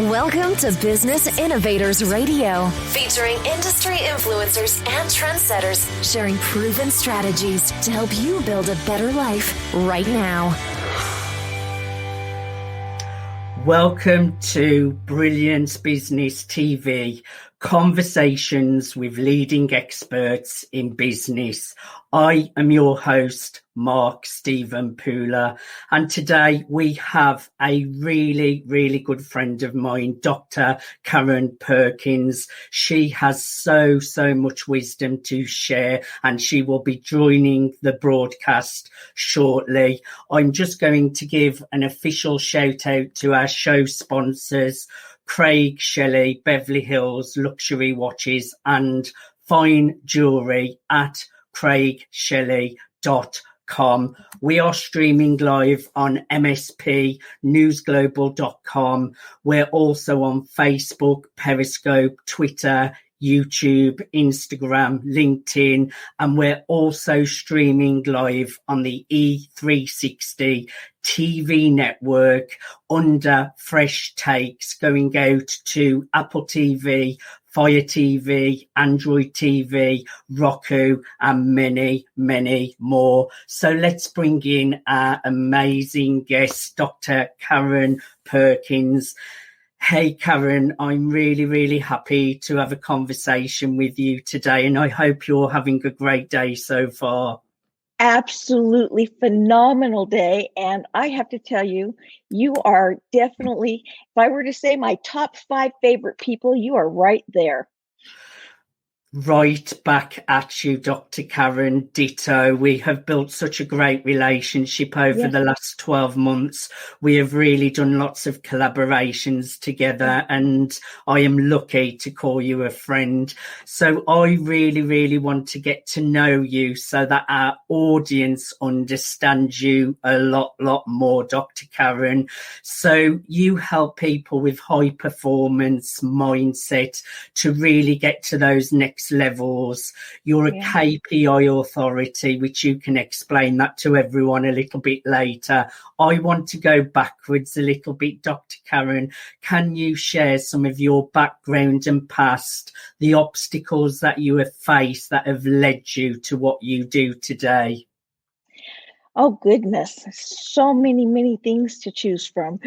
Welcome to Business Innovators Radio, featuring industry influencers and trendsetters sharing proven strategies to help you build a better life right now. Welcome to Brilliance Business TV, conversations with leading experts in business. I am your host, Mark Stephen Pooler, and today we have a really good friend of mine, Dr. Karen Perkins. She has so much wisdom to share, and she will be joining the broadcast shortly. I'm just going to give an official shout out to our show sponsors, Craig Shelley, Beverly Hills Luxury Watches and Fine Jewelry at craigshelley.com. We are streaming live on mspnewsglobal.com. We're also on Facebook, Periscope, Twitter, YouTube, Instagram, LinkedIn, and we're also streaming live on the E360 TV network under Fresh Takes, going out to Apple TV, Fire TV, Android TV, Roku, and many more. So let's bring in our amazing guest, Dr. Karen Perkins. Hey, Karen, I'm really happy to have a conversation with you today, and I hope you're having a great day so far. Absolutely phenomenal day. And I have to tell you, you are definitely, if I were to say my top 5 favorite people, you are right there. Right back at you, Dr. Karen. Ditto. We have built such a great relationship over the last 12 months. We have really done lots of collaborations together, and I am lucky to call you a friend. So I really want to get to know you so that our audience understands you a lot more, Dr. Karen. So you help people with high performance mindset to really get to those next levels. You're a KPI authority, which you can explain that to everyone a little bit later. I want to go backwards a little bit, Dr. Karen. Can you share some of your background and past, the obstacles that you have faced that have led you to what you do today? Oh, goodness. So many things to choose from.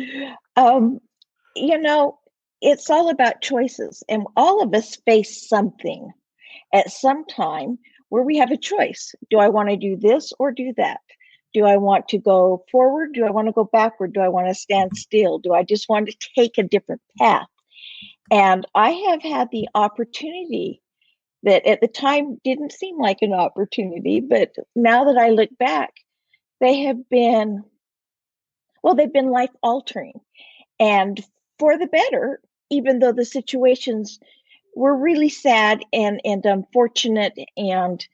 It's all about choices, and all of us face something at some time where we have a choice. Do I want to do this or do that? Do I want to go forward? Do I want to go backward? Do I want to stand still? Do I just want to take a different path? And I have had the opportunity that at the time didn't seem like an opportunity, but now that I look back, they have been, they've been life altering and for the better, even though the situations were really sad and unfortunate and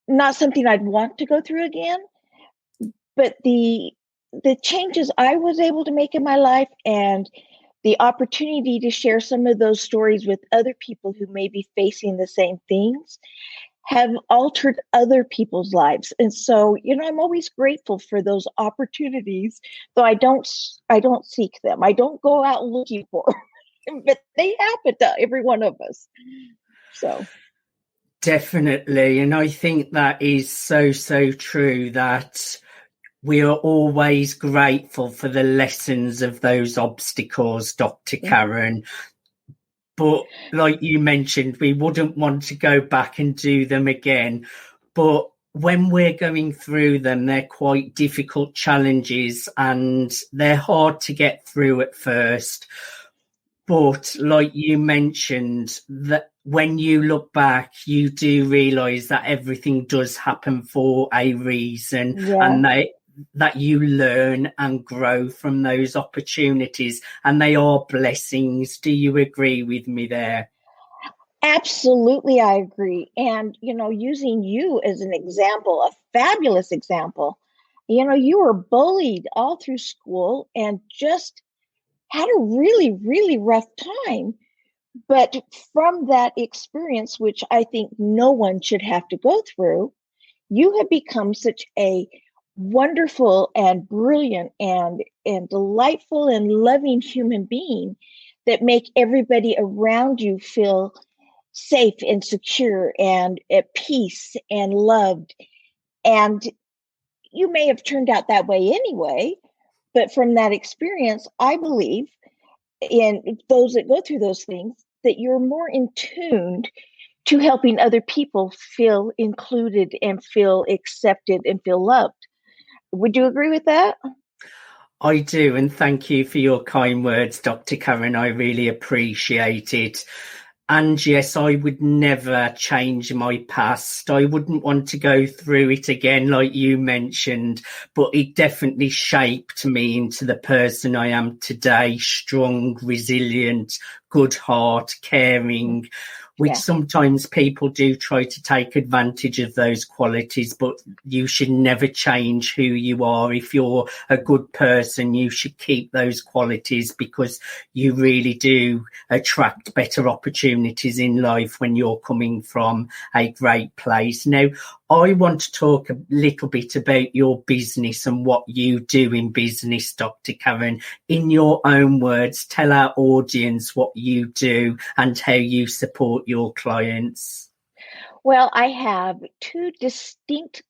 not something I'd want to go through again. But the changes I was able to make in my life and the opportunity to share some of those stories with other people who may be facing the same things have altered other people's lives. And so, I'm always grateful for those opportunities, though I don't seek them. I don't go out looking for them. But they happen to every one of us. So definitely. And I think that is so true, that we are always grateful for the lessons of those obstacles, Dr. Karen. But like you mentioned, we wouldn't want to go back and do them again. But when we're going through them, they're quite difficult challenges and they're hard to get through at first. But like you mentioned, that when you look back, you do realise that everything does happen for a reason, and that you learn and grow from those opportunities, and they are blessings. Do you agree with me there? Absolutely, I agree. And, using you as an example, a fabulous example, you were bullied all through school and just had a really rough time. But from that experience, which I think no one should have to go through, you have become such a wonderful and brilliant and delightful and loving human being that make everybody around you feel safe and secure and at peace and loved. And you may have turned out that way anyway, but from that experience, I believe in those that go through those things, that you're more in tune to helping other people feel included and feel accepted and feel loved. Would you agree with that? I do, and thank you for your kind words, Dr. Karen. I really appreciate it. And yes, I would never change my past. I wouldn't want to go through it again, like you mentioned, but it definitely shaped me into the person I am today: strong, resilient, good heart, caring, which sometimes people do try to take advantage of those qualities, but you should never change who you are. If you're a good person, you should keep those qualities, because you really do attract better opportunities in life when you're coming from a great place. Now, I want to talk a little bit about your business and what you do in business, Dr. Karen. In your own words, tell our audience what you do and how you support your clients. Well, I have two distinct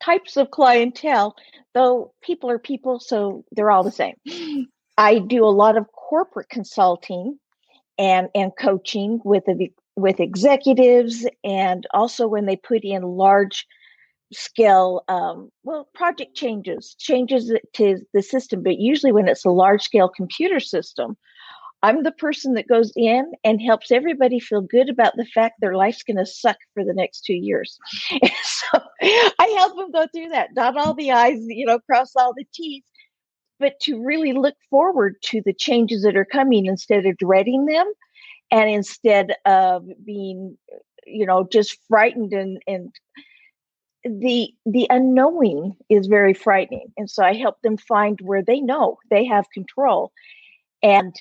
types of clientele, though people are people, so they're all the same. I do a lot of corporate consulting and coaching with executives, and also when they put in large scale project changes to the system, but usually when it's a large scale computer system, I'm the person that goes in and helps everybody feel good about the fact their life's going to suck for the next 2 years. And so I help them go through that, dot all the I's, cross all the T's, but to really look forward to the changes that are coming instead of dreading them, and instead of being, just frightened. And the unknowing is very frightening. And so I help them find where they know they have control. And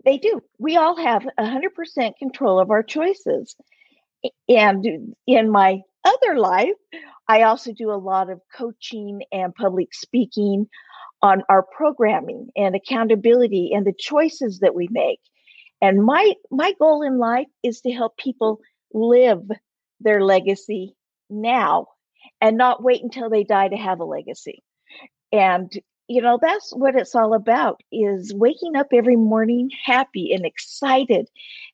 they do. We all have 100% control of our choices. And in my other life, I also do a lot of coaching and public speaking on our programming and accountability and the choices that we make. And my goal in life is to help people live their legacy now and not wait until they die to have a legacy. And that's what it's all about, is waking up every morning happy and excited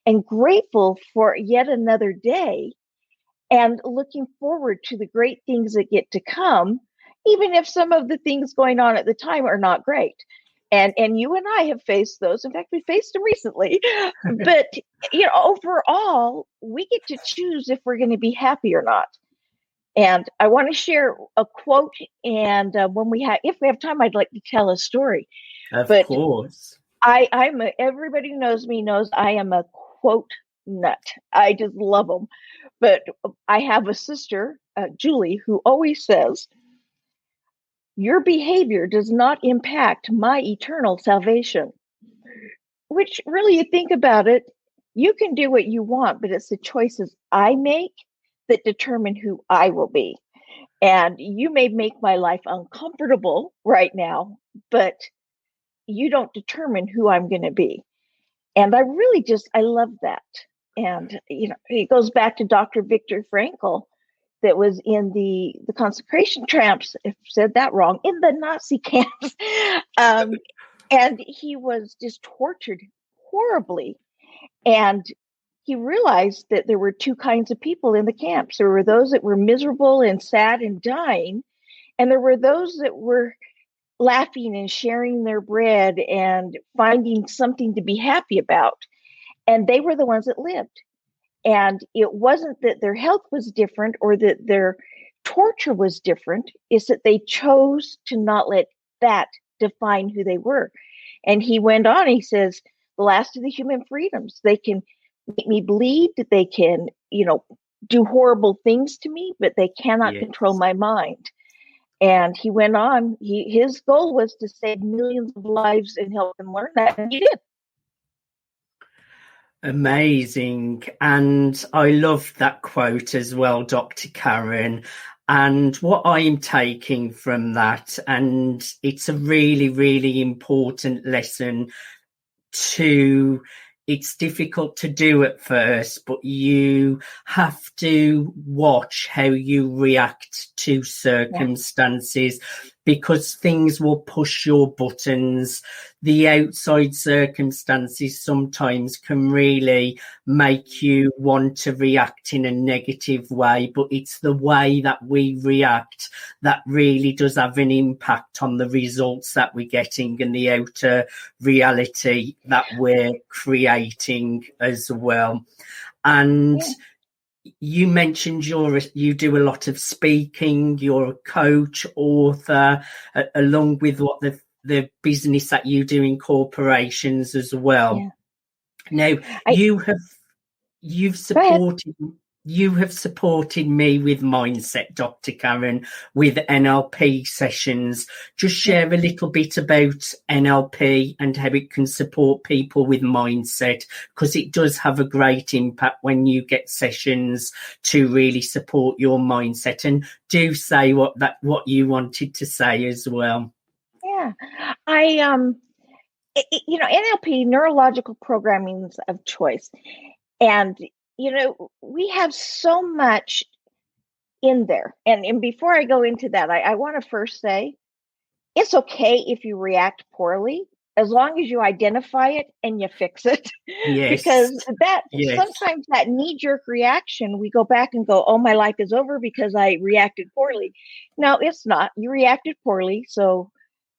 and grateful for yet another day, and looking forward to the great things that get to come, even if some of the things going on at the time are not great. And you and I have faced those. In fact, we faced them recently. But, overall, we get to choose if we're going to be happy or not. And I want to share a quote, and if we have time, I'd like to tell a story. Of course. Everybody who knows me knows I am a quote nut. I just love them. But I have a sister, Julie, who always says, "Your behavior does not impact my eternal salvation." Which, really, you think about it, you can do what you want, but it's the choices I make that determine who I will be. And you may make my life uncomfortable right now, but you don't determine who I'm going to be. And I really I love that. And, it goes back to Dr. Viktor Frankl, that was in the concentration camps, if I said that wrong, in the Nazi camps. And he was just tortured horribly. And he realized that there were two kinds of people in the camps. There were those that were miserable and sad and dying, and there were those that were laughing and sharing their bread and finding something to be happy about. And they were the ones that lived. And it wasn't that their health was different or that their torture was different. It's that they chose to not let that define who they were. And he went on, he says, the last of the human freedoms, they can make me bleed, they can, do horrible things to me, but they cannot control my mind. And he went on, his goal was to save millions of lives and help them learn that, and he did. Amazing. And I love that quote as well, Dr. Karen. And what I'm taking from that, and it's a really, really important lesson to, it's difficult to do at first, but you have to watch how you react to circumstances, because things will push your buttons. The outside circumstances sometimes can really make you want to react in a negative way, but it's the way that we react that really does have an impact on the results that we're getting and the outer reality that we're creating as well. And you mentioned you do a lot of speaking, you're a coach, author, along with what the business that you do in corporations as well. Now, you have supported me with mindset, Dr. Karen, with NLP sessions. Just share a little bit about NLP and how it can support people with mindset, because it does have a great impact when you get sessions to really support your mindset. And do say what you wanted to say as well. Yeah, NLP, neurological programming of choice. And, we have so much in there. And before I go into that, I want to first say, it's okay if you react poorly, as long as you identify it and you fix it. Yes. Because sometimes that knee-jerk reaction, we go back and go, oh, my life is over because I reacted poorly. No, it's not. You reacted poorly, so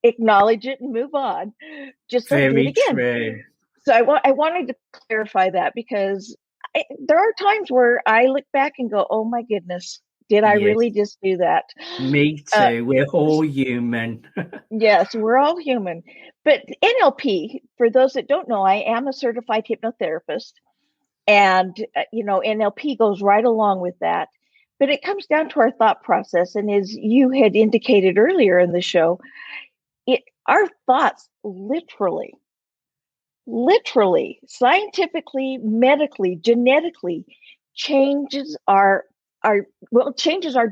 acknowledge it and move on. Just don't do it again. True. So I wanted to clarify that, because there are times where I look back and go, oh my goodness, did I really just do that? Me too. We're all human. Yes, we're all human. But NLP, for those that don't know, I am a certified hypnotherapist. And, NLP goes right along with that. But it comes down to our thought process. And as you had indicated earlier in the show, our thoughts literally, scientifically, medically, genetically changes our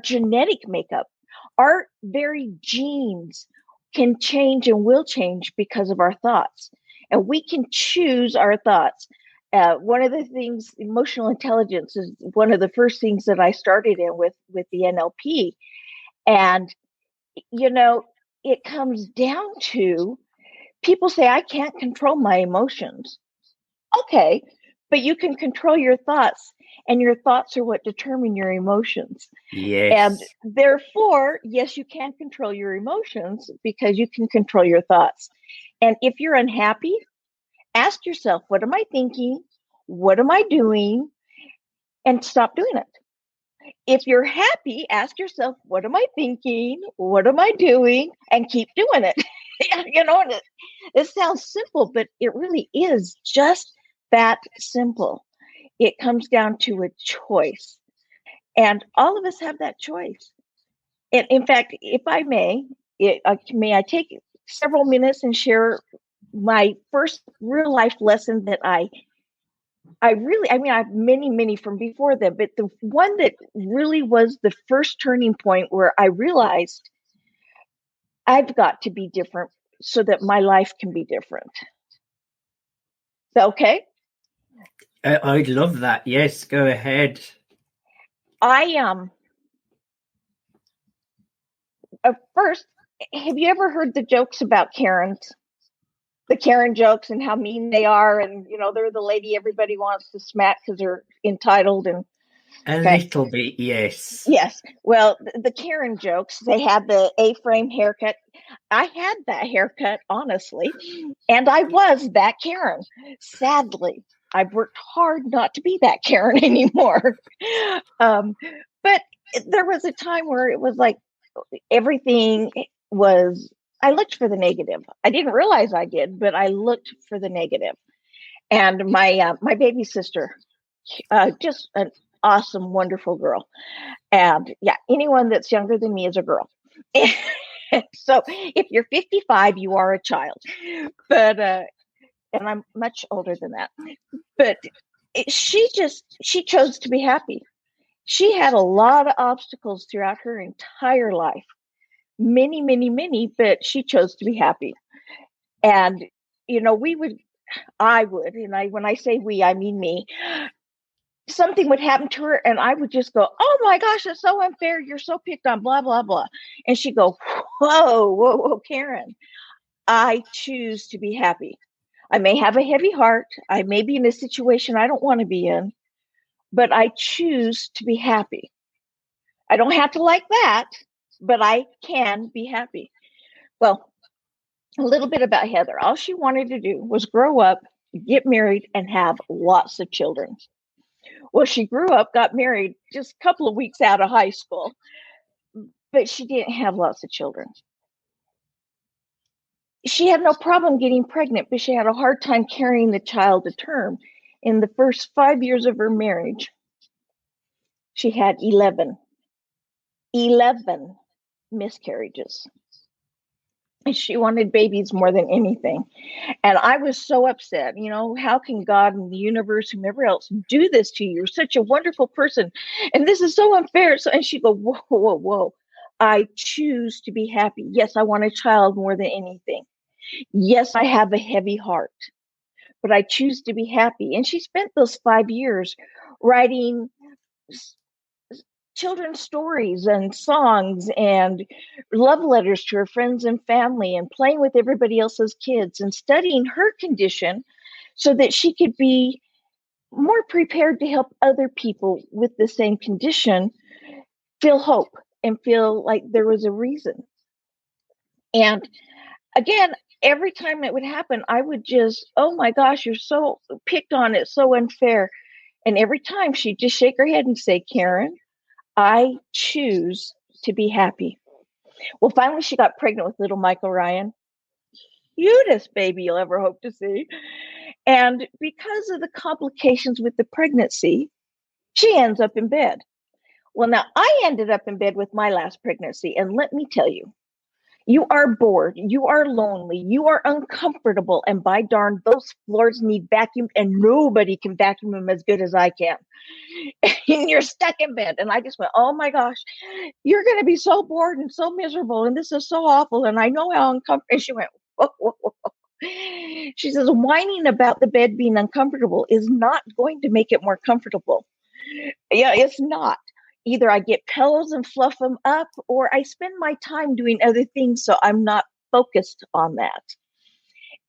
genetic makeup. Our very genes can change and will change because of our thoughts. And we can choose our thoughts. One of the things, emotional intelligence is one of the first things that I started in with the NLP. And, it comes down to, people say, I can't control my emotions. Okay, but you can control your thoughts, and your thoughts are what determine your emotions. Yes. And therefore, yes, you can control your emotions because you can control your thoughts. And if you're unhappy, ask yourself, what am I thinking? What am I doing? And stop doing it. If you're happy, ask yourself, what am I thinking? What am I doing? And keep doing it. It sounds simple, but it really is just that simple. It comes down to a choice. And all of us have that choice. And in fact, if I may I take several minutes and share my first real life lesson that I have many from before then, but the one that really was the first turning point where I realized I've got to be different so that my life can be different. Is that okay? I'd love that. Yes, go ahead. First, have you ever heard the jokes about Karens? The Karen jokes and how mean they are, and they're the lady everybody wants to smack because they're entitled and little bit, yes. Yes. Well, the Karen jokes, they had the A-frame haircut. I had that haircut, honestly, and I was that Karen. Sadly, I've worked hard not to be that Karen anymore. But there was a time where it was like everything was, I looked for the negative. I didn't realize I did, but I looked for the negative. And my baby sister, just an awesome, wonderful girl. And anyone that's younger than me is a girl. So if you're 55, you are a child. But and I'm much older than that. But she chose to be happy. She had a lot of obstacles throughout her entire life. Many, many, many, but she chose to be happy. And, I would, and when I say we, I mean me, something would happen to her and I would just go, oh my gosh, it's so unfair. You're so picked on, blah, blah, blah. And she'd go, whoa, Karen, I choose to be happy. I may have a heavy heart. I may be in a situation I don't want to be in, but I choose to be happy. I don't have to like that, but I can be happy. Well, a little bit about Heather. All she wanted to do was grow up, get married, and have lots of children. Well, she grew up, got married just a couple of weeks out of high school, but she didn't have lots of children. She had no problem getting pregnant, but she had a hard time carrying the child to term. In the first 5 years of her marriage, she had 11 miscarriages. And she wanted babies more than anything. And I was so upset. How can God and the universe, whomever else, do this to you? You're such a wonderful person. And this is so unfair. And she'd go, whoa. I choose to be happy. Yes, I want a child more than anything. Yes, I have a heavy heart, but I choose to be happy. And she spent those 5 years writing children's stories and songs and love letters to her friends and family and playing with everybody else's kids and studying her condition so that she could be more prepared to help other people with the same condition feel hope and feel like there was a reason. And again, every time it would happen, I would just, oh my gosh, you're so picked on, it's so unfair. And every time she'd just shake her head and say, Karen, I choose to be happy. Well, finally, she got pregnant with little Michael Ryan. Cutest baby you'll ever hope to see. And because of the complications with the pregnancy, she ends up in bed. Well, now I ended up in bed with my last pregnancy. And let me tell you, you are bored, you are lonely, you are uncomfortable, and by darn, those floors need vacuumed, and nobody can vacuum them as good as I can. And you're stuck in bed. And I just went, oh my gosh, you're going to be so bored and so miserable, and this is so awful, and I know how uncomfortable. And she went, whoa. She says, whining about the bed being uncomfortable is not going to make it more comfortable. Yeah, it's not. Either I get pillows and fluff them up, or I spend my time doing other things so I'm not focused on that.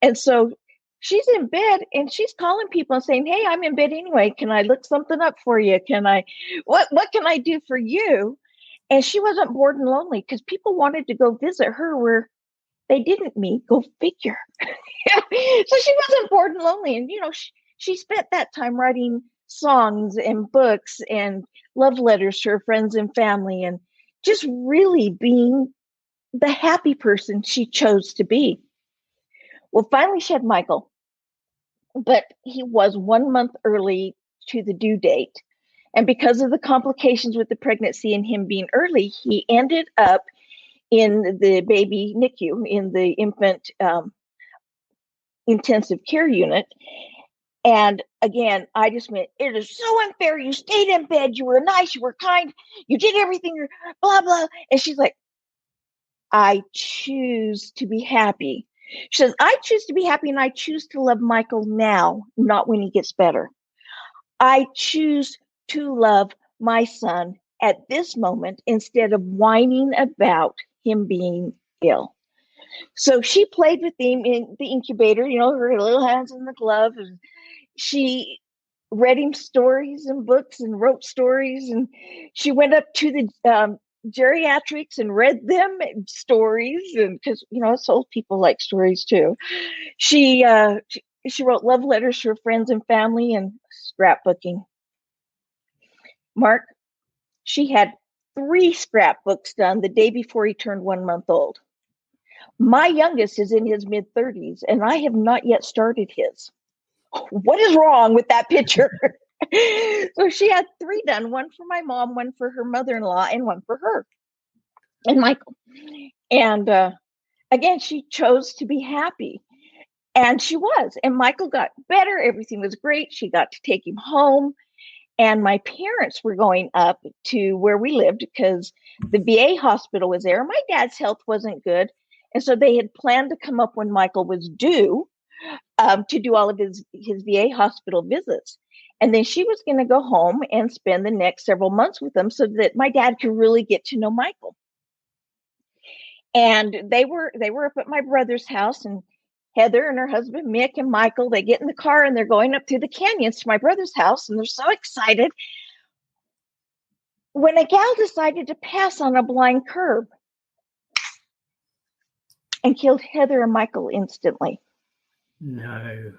And so she's in bed and she's calling people and saying, hey, I'm in bed anyway. Can I look something up for you? What can I do for you? And she wasn't bored and lonely because people wanted to go visit her where they didn't meet. Go figure. So she wasn't bored and lonely. And, she spent that time writing songs and books and love letters to her friends and family and just really being the happy person she chose to be. Well, finally she had Michael, but he was 1 month early to the due date. And because of the complications with the pregnancy and him being early, he ended up in the baby NICU, in the infant intensive care unit. And again, I just went, it is so unfair. You stayed in bed. You were nice. You were kind. You did everything, blah, blah. And she's like, I choose to be happy. She says, I choose to be happy and I choose to love Michael now, not when he gets better. I choose to love my son at this moment instead of whining about him being ill. So she played with him in the incubator, her little hands in the glove. And she read him stories and books and wrote stories. And she went up to the geriatrics and read them stories. And because, us old people like stories too. She wrote love letters to her friends and family and scrapbooking. Mark, she had 3 scrapbooks done the day before he turned 1 month old. My youngest is in his mid-30s, and I have not yet started his. What is wrong with that picture? So she had 3 done, 1 for my mom, 1 for her mother-in-law, and 1 for her and Michael. And again, she chose to be happy. And she was. And Michael got better. Everything was great. She got to take him home. And my parents were going up to where we lived because the VA hospital was there. My dad's health wasn't good. And so they had planned to come up when Michael was due to do all of his VA hospital visits. And then she was going to go home and spend the next several months with them so that my dad could really get to know Michael. And they were up at my brother's house, and Heather and her husband, Mick, and Michael, they get in the car and they're going up through the canyons to my brother's house, and they're so excited when a gal decided to pass on a blind curb and killed Heather and Michael instantly. No.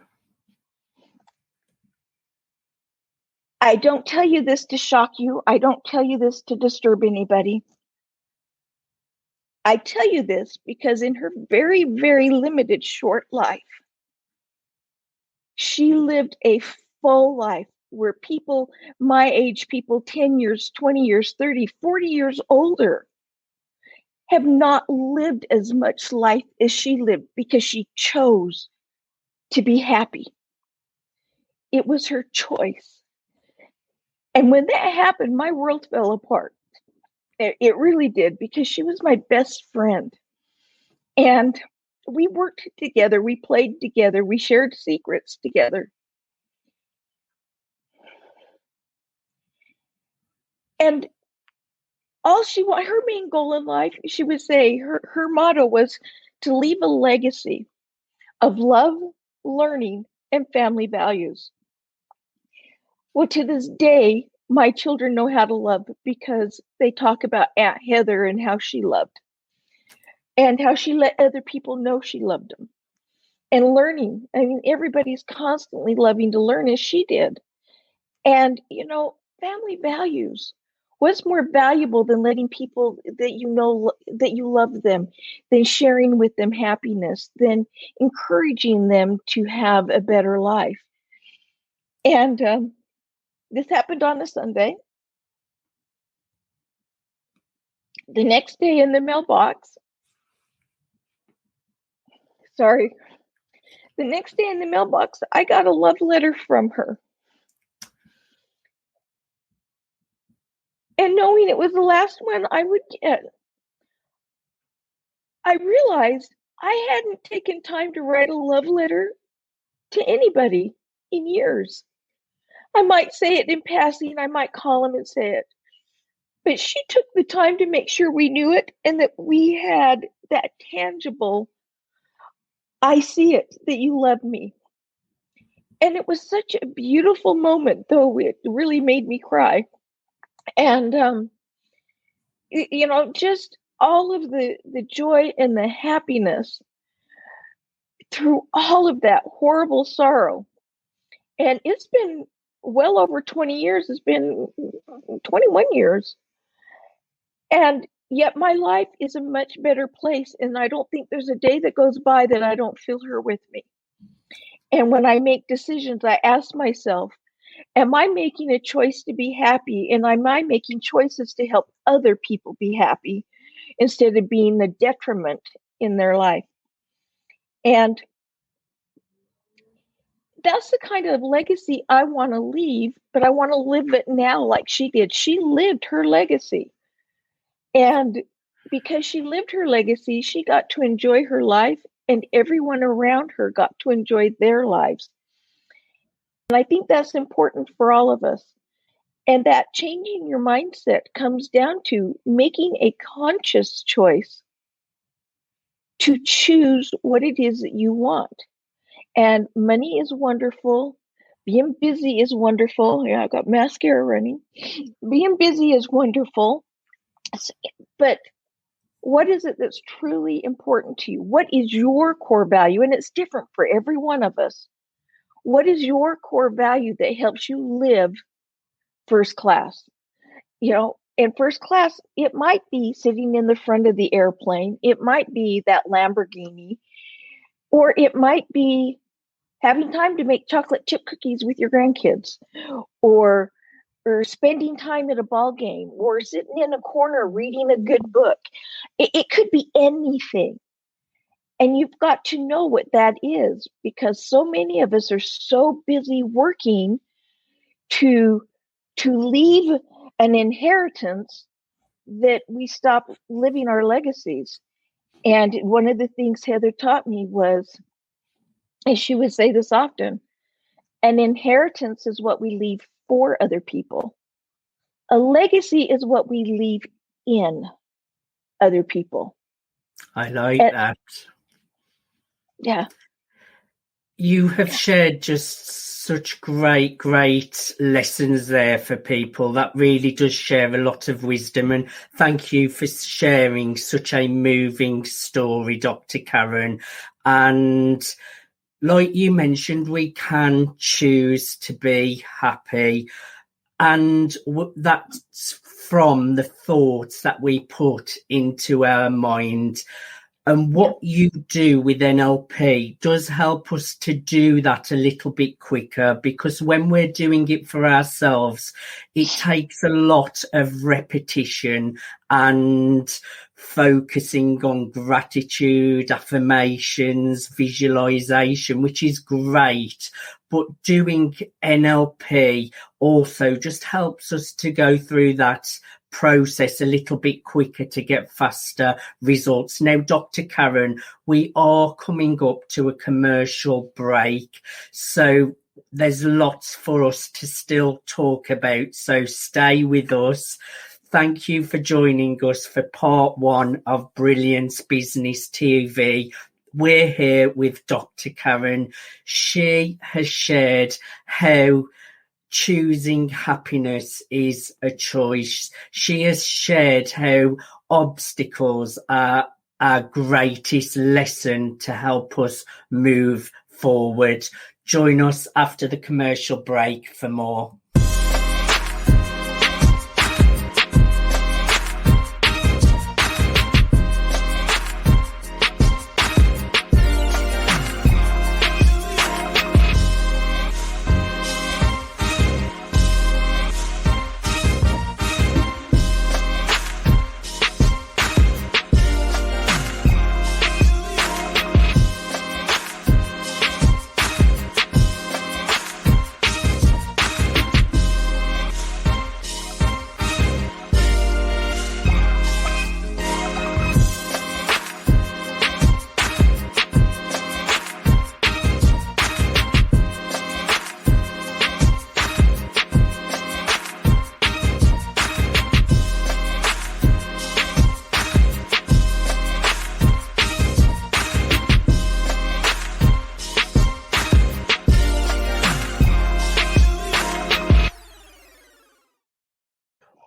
I don't tell you this to shock you. I don't tell you this to disturb anybody. I tell you this because in her very, very limited short life, she lived a full life where people my age, people 10 years, 20 years, 30, 40 years older, have not lived as much life as she lived because she chose to be happy. It was her choice. And when that happened, my world fell apart. It really did, because she was my best friend. And we worked together, we played together, we shared secrets together. And her main goal in life, she would say, her motto was to leave a legacy of love, learning, and family values. Well, to this day, my children know how to love because they talk about Aunt Heather and how she loved and how she let other people know she loved them. And learning, I mean, everybody's constantly loving to learn as she did. And, family values. What's more valuable than letting people that you know that you love them, than sharing with them happiness, than encouraging them to have a better life? And this happened on a Sunday. The next day in the mailbox, the next day in the mailbox, I got a love letter from her. And knowing it was the last one I would get, I realized I hadn't taken time to write a love letter to anybody in years. I might say it in passing, I might call him and say it. But she took the time to make sure we knew it and that we had that tangible, I see it, that you love me. And it was such a beautiful moment, though it really made me cry. And, just all of the joy and the happiness through all of that horrible sorrow. And it's been well over 20 years. It's been 21 years. And yet my life is a much better place. And I don't think there's a day that goes by that I don't feel her with me. And when I make decisions, I ask myself, am I making a choice to be happy? And am I making choices to help other people be happy instead of being the detriment in their life? And that's the kind of legacy I want to leave, but I want to live it now like she did. She lived her legacy. And because she lived her legacy, she got to enjoy her life, and everyone around her got to enjoy their lives. And I think that's important for all of us. And that changing your mindset comes down to making a conscious choice to choose what it is that you want. And money is wonderful. Being busy is wonderful. Yeah, I got mascara running. Being busy is wonderful. But what is it that's truly important to you? What is your core value? And it's different for every one of us. What is your core value that helps you live first class? In first class, it might be sitting in the front of the airplane. It might be that Lamborghini, or it might be having time to make chocolate chip cookies with your grandkids, or spending time at a ball game, or sitting in a corner reading a good book. It could be anything. And you've got to know what that is, because so many of us are so busy working to to leave an inheritance that we stop living our legacies. And one of the things Heather taught me was, and she would say this often, an inheritance is what we leave for other people. A legacy is what we leave in other people. I like that. Yeah. You have shared just such great lessons there for people. That really does share a lot of wisdom. And thank you for sharing such a moving story, Dr. Karen. And like you mentioned, we can choose to be happy. And that's from the thoughts that we put into our mind. And what you do with NLP does help us to do that a little bit quicker, because when we're doing it for ourselves, it takes a lot of repetition and focusing on gratitude, affirmations, visualization, which is great. But doing NLP also just helps us to go through that process a little bit quicker to get faster results. Now, Dr. Karen, we are coming up to a commercial break, so there's lots for us to still talk about, so stay with us. Thank you for joining us for part 1 of Brilliance Business TV. We're here with Dr. Karen. She has shared how choosing happiness is a choice. She has shared how obstacles are our greatest lesson to help us move forward. Join us after the commercial break for more.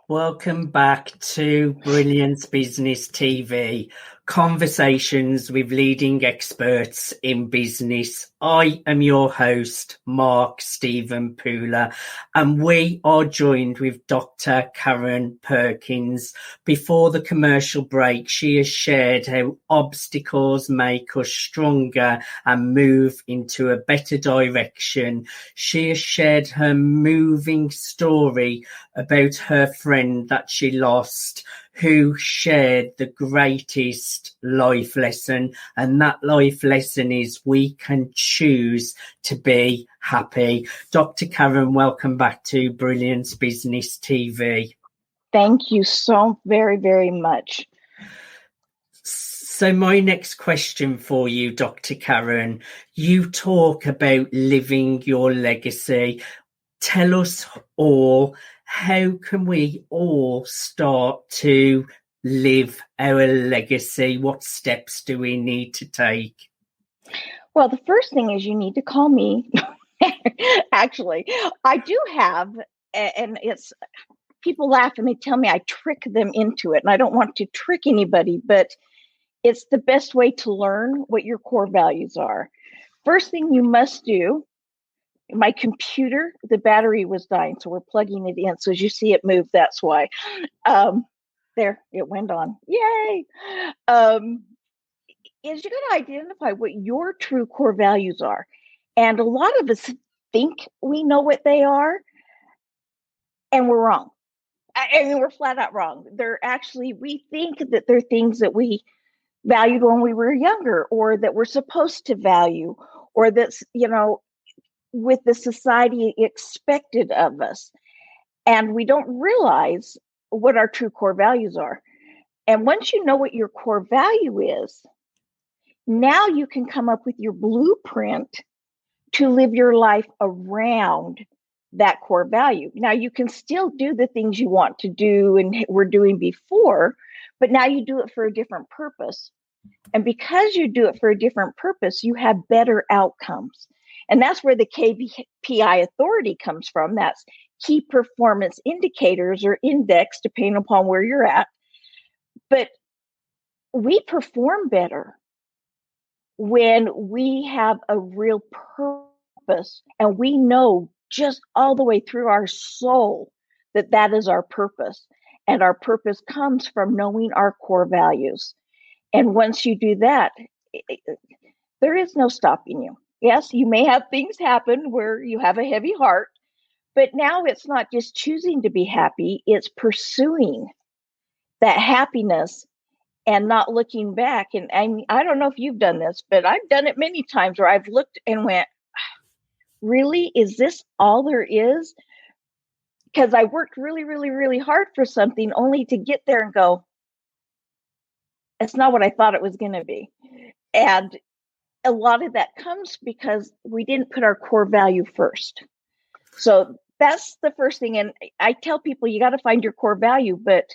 Welcome back to Brilliance Business TV, conversations with leading experts in business. I am your host, Mark Stephen Pooler, and we are joined with Dr. Karen Perkins. Before the commercial break, she has shared how obstacles make us stronger and move into a better direction. She has shared her moving story about her friend that she lost, who shared the greatest life lesson, and that life lesson is we can choose to be happy. Dr. Karen, welcome back to Brilliance Business TV. Thank you so very, very much. So my next question for you, Dr. Karen, you talk about living your legacy. Tell us all, how can we all start to live our legacy? What steps do we need to take? Well, the first thing is you need to call me. Actually, I do have, and it's, people laugh and they tell me I trick them into it, and I don't want to trick anybody, but it's the best way to learn what your core values are. First thing you must do, my computer, the battery was dying, so we're plugging it in. So as you see it move, that's why. There, it went on. Yay! Is you got to identify what your true core values are. And a lot of us think we know what they are, and we're wrong. I mean, we're flat out wrong. They're actually, we think that they're things that we valued when we were younger, or that we're supposed to value, or that's, you know, with the society expected of us. And we don't realize what our true core values are. And once you know what your core value is, now you can come up with your blueprint to live your life around that core value. Now you can still do the things you want to do and were doing before, but now you do it for a different purpose. And because you do it for a different purpose, you have better outcomes. And that's where the KPI authority comes from. That's key performance indicators or index, depending upon where you're at. But we perform better when we have a real purpose and we know just all the way through our soul that that is our purpose. And our purpose comes from knowing our core values. And once you do that, there is no stopping you. Yes, you may have things happen where you have a heavy heart, but now it's not just choosing to be happy, it's pursuing that happiness and not looking back. And I don't know if you've done this, but I've done it many times where I've looked and went, really, is this all there is? Because I worked really, really, really hard for something only to get there and go, it's not what I thought it was going to be. And a lot of that comes because we didn't put our core value first. So that's the first thing. And I tell people, you got to find your core value, but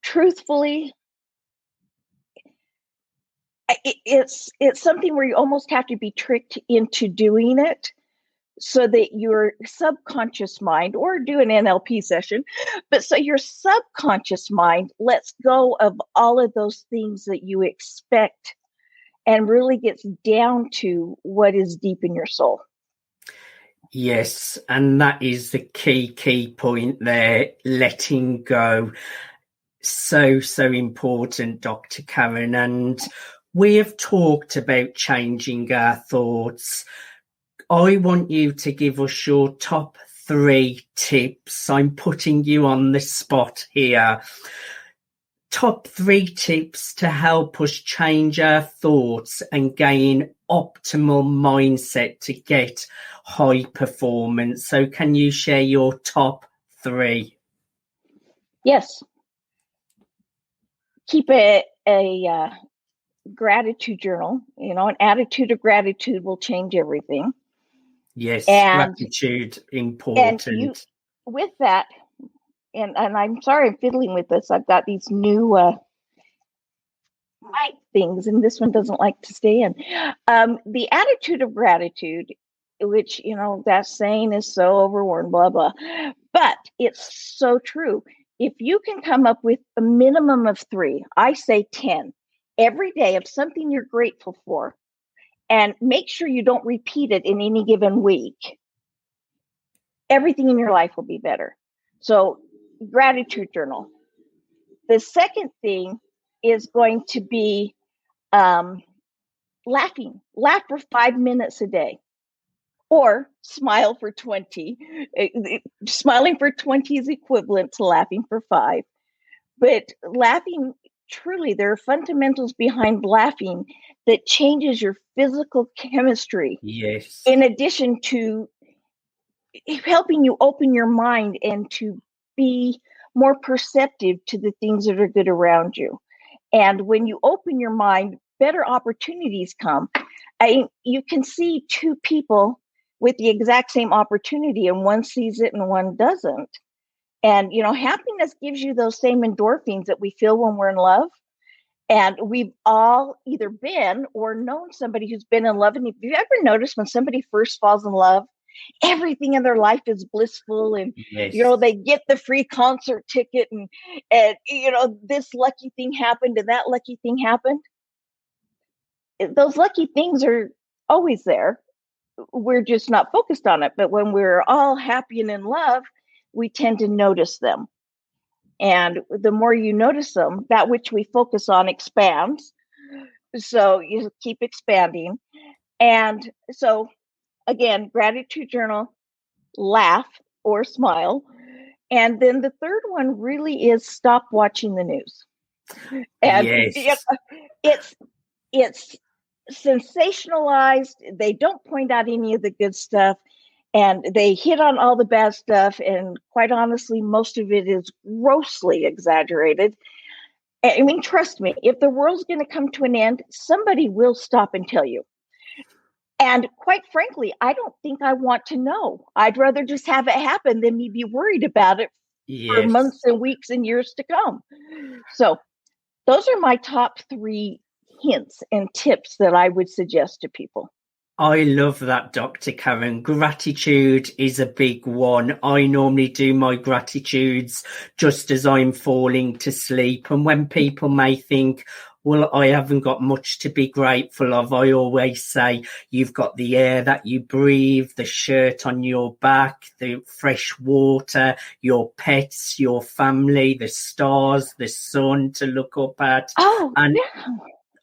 truthfully, it's something where you almost have to be tricked into doing it so that your subconscious mind, or do an NLP session, but so your subconscious mind lets go of all of those things that you expect and really gets down to what is deep in your soul. Yes, and that is the key point there, letting go. So important, Dr. Karen. And we have talked about changing our thoughts. I want you to give us your top 3 tips. I'm putting you on the spot here. Top 3 tips to help us change our thoughts and gain optimal mindset to get high performance. So can you share your top 3? Yes. Keep a gratitude journal. An attitude of gratitude will change everything. Yes, and gratitude, important. And with that, and I'm sorry I'm fiddling with this. I've got these new mic things, and this one doesn't like to stay in. The attitude of gratitude, which, that saying is so overworn, blah, blah. But it's so true. If you can come up with a minimum of 3, I say 10, every day of something you're grateful for, and make sure you don't repeat it in any given week, everything in your life will be better. So, gratitude journal. The second thing is going to be laughing. Laugh for 5 minutes a day, or smile for 20. Smiling for 20 is equivalent to laughing for 5. But laughing, truly, there are fundamentals behind laughing that changes your physical chemistry. Yes. In addition to helping you open your mind and to be more perceptive to the things that are good around you. And when you open your mind, better opportunities come. You can see 2 people with the exact same opportunity, and one sees it and one doesn't. And, happiness gives you those same endorphins that we feel when we're in love. And we've all either been or known somebody who's been in love. And have you ever noticed when somebody first falls in love, everything in their life is blissful, and yes, they get the free concert ticket, and this lucky thing happened and that lucky thing happened. Those lucky things are always there. We're just not focused on it. But when we're all happy and in love, we tend to notice them. And the more you notice them, that which we focus on expands. So you keep expanding. And so, again, gratitude journal, laugh or smile. And then the third one really is stop watching the news. And yes. It's sensationalized. They don't point out any of the good stuff. And they hit on all the bad stuff. And quite honestly, most of it is grossly exaggerated. I mean, trust me, if the world's going to come to an end, somebody will stop and tell you. And quite frankly, I don't think I want to know. I'd rather just have it happen than me be worried about it for months and weeks and years to come. So those are my top 3 hints and tips that I would suggest to people. I love that, Dr. Karen. Gratitude is a big one. I normally do my gratitudes just as I'm falling to sleep. And when people may think, well, I haven't got much to be grateful of, I always say, you've got the air that you breathe, the shirt on your back, the fresh water, your pets, your family, the stars, the sun to look up at. Oh, and yeah.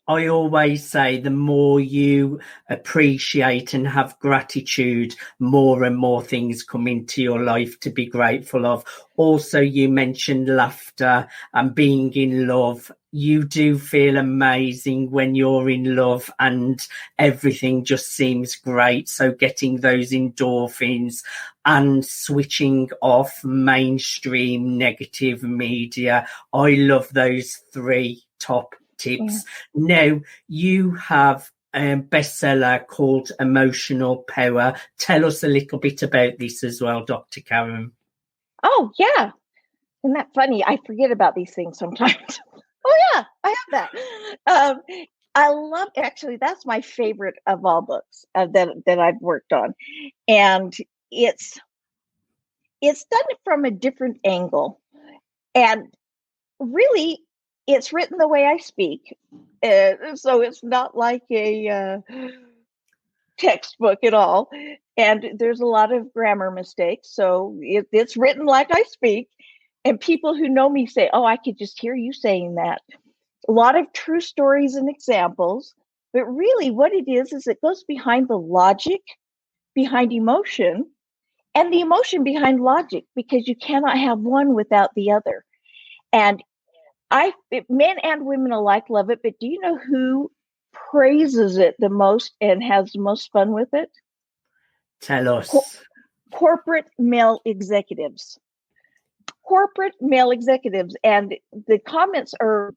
I always say the more you appreciate and have gratitude, more and more things come into your life to be grateful of. Also, you mentioned laughter and being in love. You do feel amazing when you're in love and everything just seems great. So getting those endorphins and switching off mainstream negative media. I love those 3 top tips. Now, you have a bestseller called Emotional Power. Tell us a little bit about this as well, Dr. Karen. Oh, yeah. Isn't that funny? I forget about these things sometimes. Oh, yeah, I have that. I love, actually, that's my favorite of all books that I've worked on. And it's done from a different angle. And really, it's written the way I speak. So it's not like a textbook at all. And there's a lot of grammar mistakes. So it's written like I speak. And people who know me say, oh, I could just hear you saying that. A lot of true stories and examples. But really what it is it goes behind the logic, behind emotion, and the emotion behind logic, because you cannot have one without the other. And men and women alike love it, but do you know who praises it the most and has the most fun with it? Tell us. Corporate male executives. Corporate male executives. And the comments are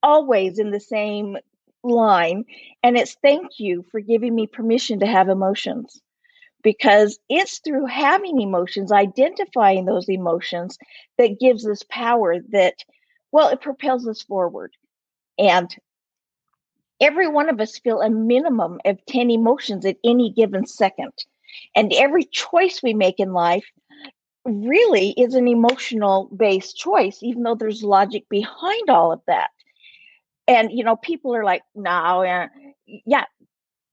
always in the same line. And it's, thank you for giving me permission to have emotions. Because it's through having emotions, identifying those emotions, that gives us power, that, well, it propels us forward. And every one of us feel a minimum of 10 emotions at any given second. And every choice we make in life really is an emotional based choice, even though there's logic behind all of that. And, people are like, no, yeah,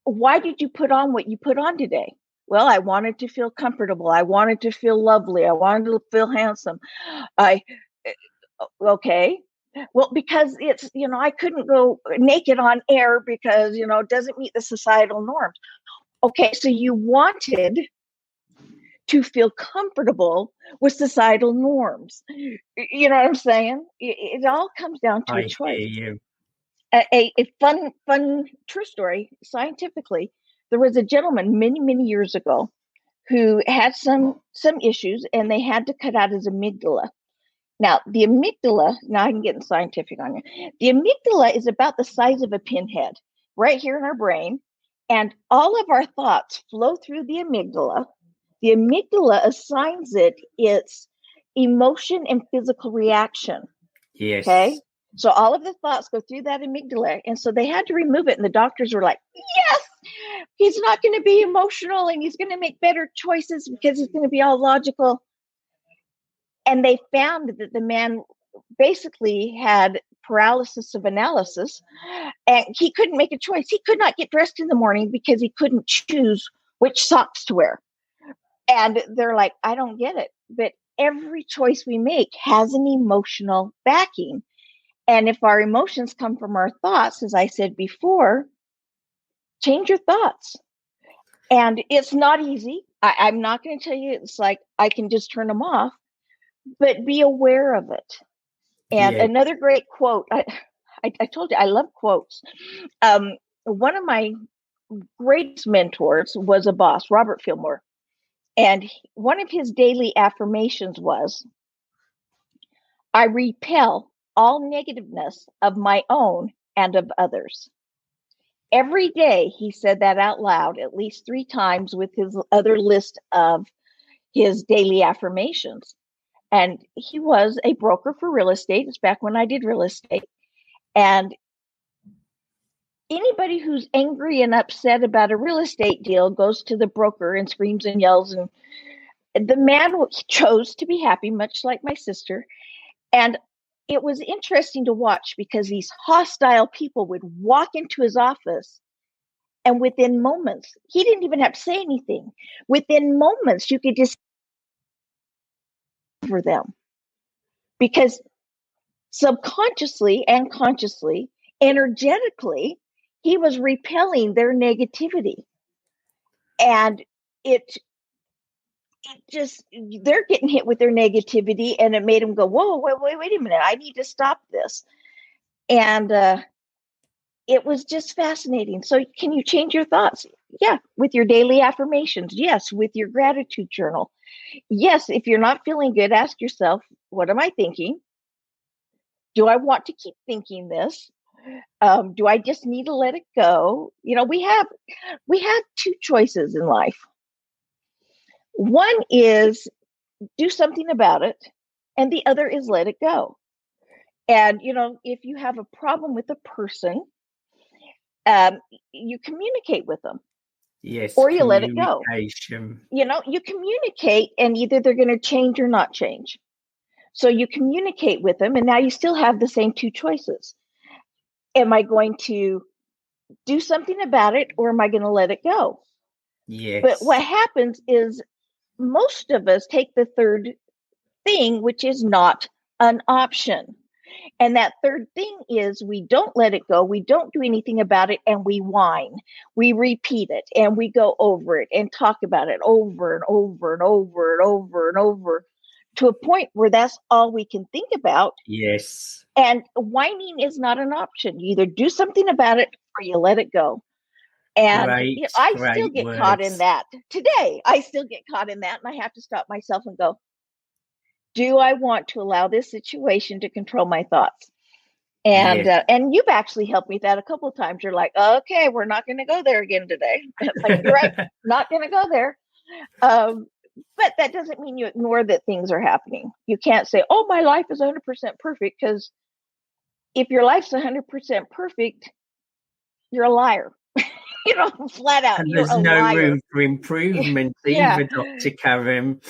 why did you put on what you put on today? Well, I wanted to feel comfortable. I wanted to feel lovely. I wanted to feel handsome. Okay. Well, because it's, I couldn't go naked on air because, it doesn't meet the societal norms. Okay. So you wanted to feel comfortable with societal norms. You know what I'm saying? It all comes down to a choice. A fun true story, scientifically, there was a gentleman many, many years ago who had some issues, and they had to cut out his amygdala. Now, the amygdala, now I can get scientific on you. The amygdala is about the size of a pinhead right here in our brain, and all of our thoughts flow through the amygdala. The amygdala assigns it its emotion and physical reaction. Yes. Okay. So all of the thoughts go through that amygdala. And so they had to remove it. And the doctors were like, yes, he's not going to be emotional and he's going to make better choices because he's going to be all logical. And they found that the man basically had paralysis of analysis, and he couldn't make a choice. He could not get dressed in the morning because he couldn't choose which socks to wear. And they're like, I don't get it. But every choice we make has an emotional backing. And if our emotions come from our thoughts, as I said before, change your thoughts. And it's not easy. I'm not going to tell you it's like I can just turn them off, but be aware of it. And another great quote, I told you, I love quotes. One of my greatest mentors was a boss, Robert Fillmore. And one of his daily affirmations was, I repel all negativeness of my own and of others. Every day he said that out loud at least 3 times with his other list of his daily affirmations. And he was a broker for real estate. It's back when I did real estate. And anybody who's angry and upset about a real estate deal goes to the broker and screams and yells. And the man chose to be happy, much like my sister. And it was interesting to watch because these hostile people would walk into his office, and within moments, he didn't even have to say anything. Within moments, you could just for them, because subconsciously and consciously, energetically, he was repelling their negativity. And it just, they're getting hit with their negativity, and it made them go, whoa, wait a minute, I need to stop this. And it was just fascinating. So can you change your thoughts? Yeah, with your daily affirmations. Yes, with your gratitude journal. Yes, if you're not feeling good, ask yourself, what am I thinking? Do I want to keep thinking this? Do I just need to let it go? You know, we have 2 choices in life. One is do something about it, and the other is let it go. And, you know, if you have a problem with a person, you communicate with them. Yes. Or you let it go. You know, you communicate, and either they're going to change or not change. So you communicate with them, and now you still have the same 2 choices. Am I going to do something about it, or am I going to let it go? Yes. But what happens is most of us take the third thing, which is not an option. And that third thing is we don't let it go. We don't do anything about it, and we whine. We repeat it, and we go over it and talk about it over and over and over and over and over, to a point where that's all we can think about. Yes. And whining is not an option. You either do something about it or you let it go. And I still get caught in that today. I still get caught in that, and I have to stop myself and go, do I want to allow this situation to control my thoughts? And and you've actually helped me with that a couple of times. You're like, okay, we're not going to go there again today. Like, you're right, not going to go there. But that doesn't mean you ignore that things are happening. You can't say, oh, my life is 100% perfect, because if your life's 100% perfect, you're a liar. You know, flat out. And you're there's no room for improvement either, Dr. Karen.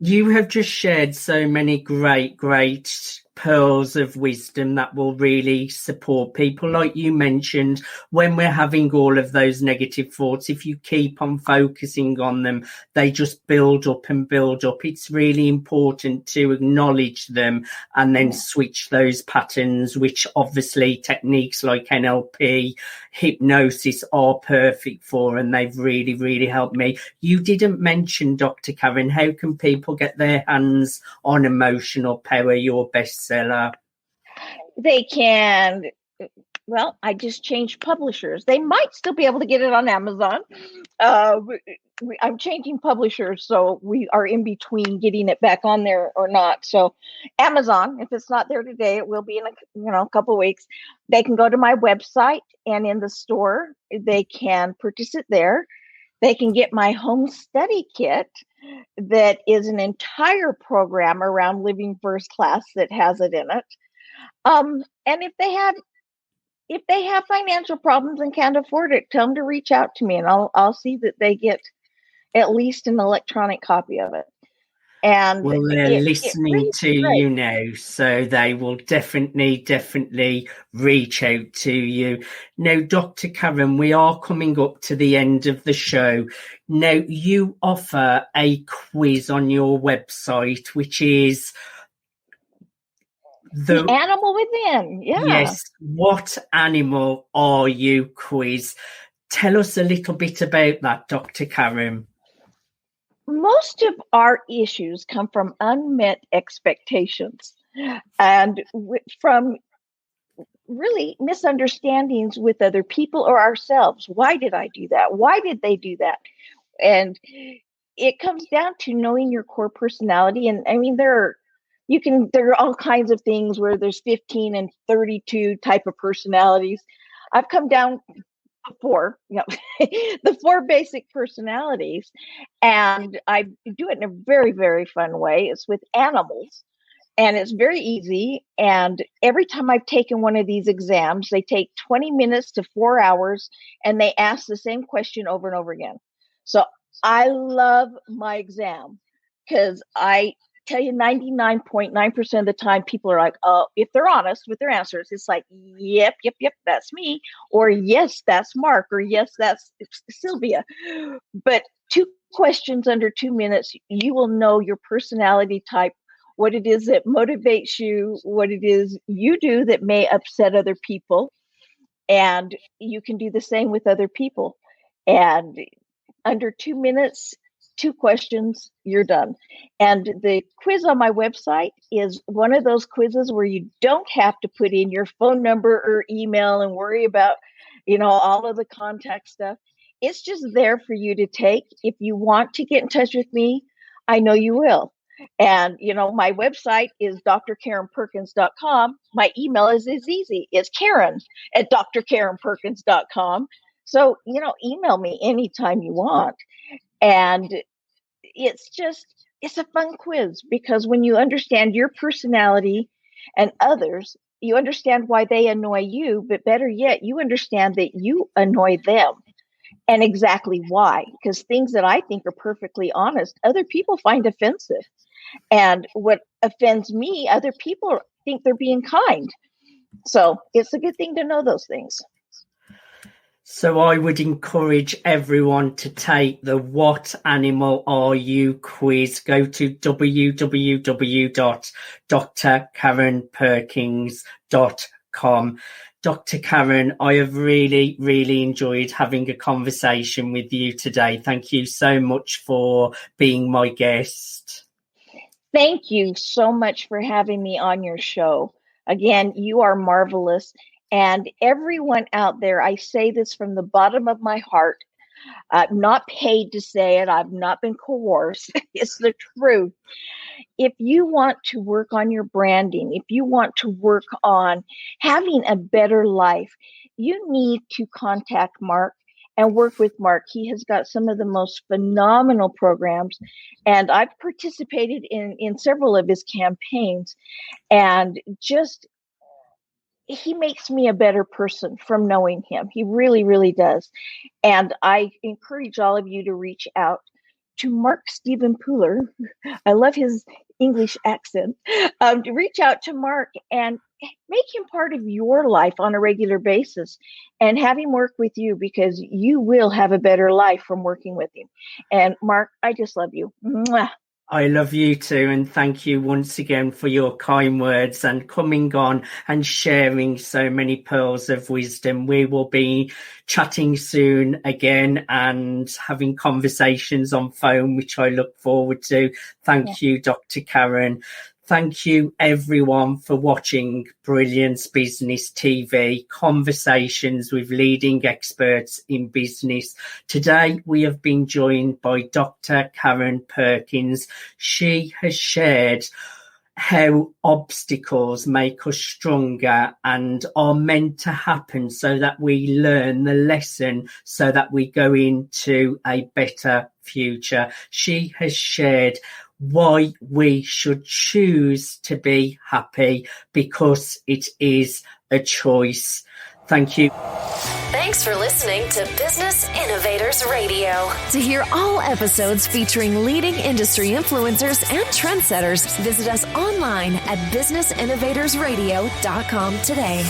You have just shared so many great pearls of wisdom that will really support people. Like you mentioned, when we're having all of those negative thoughts, if you keep on focusing on them, they just build up and build up. It's really important to acknowledge them and then switch those patterns, which obviously techniques like NLP, hypnosis are perfect for, and they've really helped me. You didn't mention, Dr. Karen, how can people get their hands on Emotional Power, your bestseller? They can. Well, I just changed publishers. They might still be able to get it on Amazon. I'm changing publishers, so we are in between getting it back on there or not. So Amazon, if it's not there today, it will be in a couple of weeks. They can go to my website, and in the store, they can purchase it there. They can get my home study kit that is an entire program around living first class that has it in it. And if they have financial problems and can't afford it, tell them to reach out to me, and I'll see that they get at least an electronic copy of it. And well, they're listening to you now, so they will definitely reach out to you. Now, Dr. Karen, we are coming up to the end of the show. Now, you offer a quiz on your website, which is the animal within. Yeah. Yes. What animal are you quiz? Tell us a little bit about that, Dr. Karen. Most of our issues come from unmet expectations and from really misunderstandings with other people or ourselves. Why did I do that? Why did they do that? And it comes down to knowing your core personality. And I mean, there are all kinds of things where there's 15 and 32 type of personalities. I've come down to four, the four basic personalities, and I do it in a very, very fun way. It's with animals, and it's very easy. And every time I've taken one of these exams, they take 20 minutes to 4 hours, and they ask the same question over and over again. So I love my exam because I tell you 99.9% of the time people are like, oh, if they're honest with their answers, it's like, yep, that's me, or yes, that's Mark, or yes, that's Sylvia. But 2 questions under 2 minutes, you will know your personality type, what it is that motivates you, what it is you do that may upset other people, and you can do the same with other people. And under 2 minutes, 2 questions, you're done. And the quiz on my website is one of those quizzes where you don't have to put in your phone number or email and worry about, all of the contact stuff. It's just there for you to take. If you want to get in touch with me, I know you will. And, my website is drkarenperkins.com. My email is easy. It's Karen@drkarenperkins.com. So, email me anytime you want. And it's a fun quiz, because when you understand your personality and others, you understand why they annoy you, but better yet, you understand that you annoy them and exactly why. Because things that I think are perfectly honest, other people find offensive. And what offends me, other people think they're being kind. So it's a good thing to know those things. So I would encourage everyone to take the What Animal Are You quiz. Go to www.drkarenperkins.com. Dr. Karen, I have really, really enjoyed having a conversation with you today. Thank you so much for being my guest. Thank you so much for having me on your show. Again, you are marvelous. And everyone out there, I say this from the bottom of my heart, not paid to say it. I've not been coerced. It's the truth. If you want to work on your branding, if you want to work on having a better life, you need to contact Mark and work with Mark. He has got some of the most phenomenal programs, and I've participated in several of his campaigns, and he makes me a better person from knowing him. He really, really does. And I encourage all of you to reach out to Mark Stephen Pooler. I love his English accent. To reach out to Mark and make him part of your life on a regular basis and have him work with you, because you will have a better life from working with him. And Mark, I just love you. Mwah. I love you too, and thank you once again for your kind words and coming on and sharing so many pearls of wisdom. We will be chatting soon again and having conversations on phone, which I look forward to. Thank you, Dr. Karen. Thank you, everyone, for watching Brilliance Business TV, conversations with leading experts in business. Today, we have been joined by Dr. Karen Perkins. She has shared how obstacles make us stronger and are meant to happen so that we learn the lesson so that we go into a better future. She has shared why we should choose to be happy, because it is a choice. Thank you. Thanks for listening to Business Innovators Radio. To hear all episodes featuring leading industry influencers and trendsetters, visit us online at businessinnovatorsradio.com today.